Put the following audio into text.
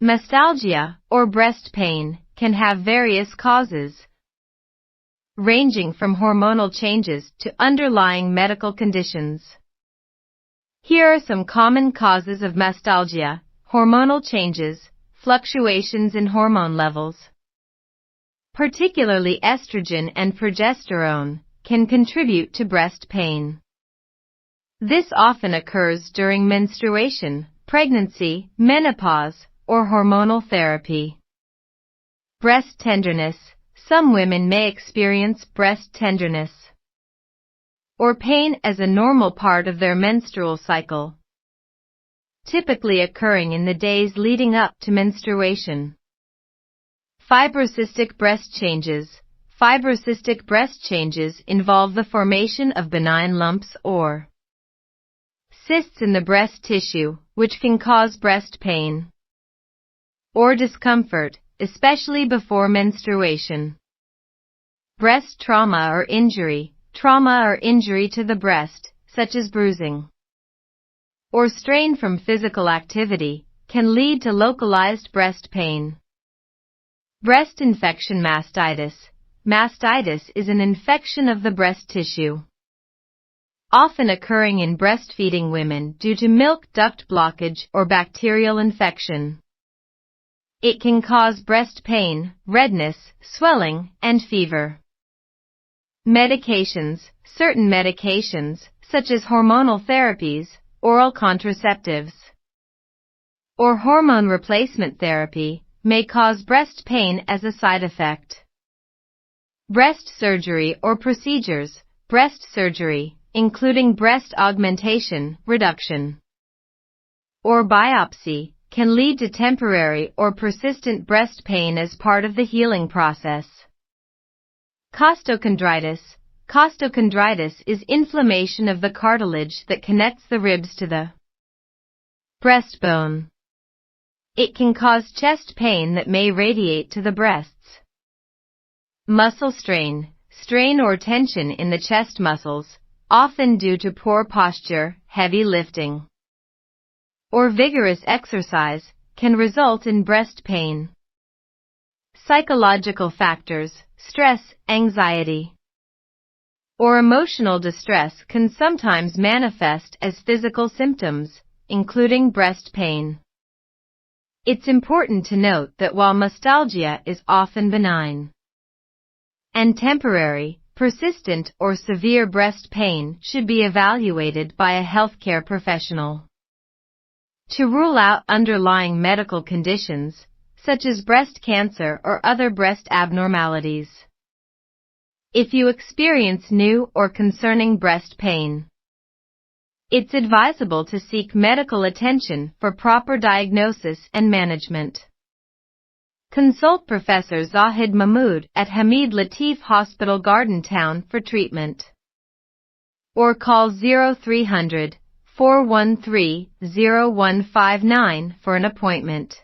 Mastalgia, or breast pain, can have various causes, ranging from hormonal changes to underlying medical conditions. Here are some common causes of mastalgia: hormonal changes, fluctuations in hormone levels, particularly estrogen and progesterone, can contribute to breast pain. This often occurs during menstruation, pregnancy, menopause, or hormonal therapy. Breast tenderness. Some women may experience breast tenderness or pain as a normal part of their menstrual cycle, typically occurring in the days leading up to menstruation. Fibrocystic breast changes. Fibrocystic breast changes involve the formation of benign lumps or cysts in the breast tissue, which can cause breast pain or discomfort, especially before menstruation. Breast trauma or injury. Trauma or injury to the breast, such as bruising or strain from physical activity, can lead to localized breast pain. Breast infection. Mastitis. Mastitis is an infection of the breast tissue, often occurring in breastfeeding women due to milk duct blockage or bacterial infection. It can cause breast pain, redness, swelling, and fever. Medications. Certain medications, such as hormonal therapies, oral contraceptives, or hormone replacement therapy, may cause breast pain as a side effect. Breast surgery or procedures. Breast surgery, including breast augmentation, reduction, or biopsy, can lead to temporary or persistent breast pain as part of the healing process. Costochondritis. Costochondritis is inflammation of the cartilage that connects the ribs to the breastbone. It can cause chest pain that may radiate to the breasts. Muscle strain. Strain or tension in the chest muscles, often due to poor posture, heavy lifting, or vigorous exercise, can result in breast pain. Psychological factors. Stress, anxiety, or emotional distress can sometimes manifest as physical symptoms, including breast pain. It's important to note that while mastalgia is often benign and temporary, persistent or severe breast pain should be evaluated by a healthcare professional to rule out underlying medical conditions, such as breast cancer or other breast abnormalities. If you experience new or concerning breast pain, it's advisable to seek medical attention for proper diagnosis and management. Consult Professor Zahid Mahmood at Hameed Latif Hospital Garden Town for treatment, or call 0300 413 0159 for an appointment.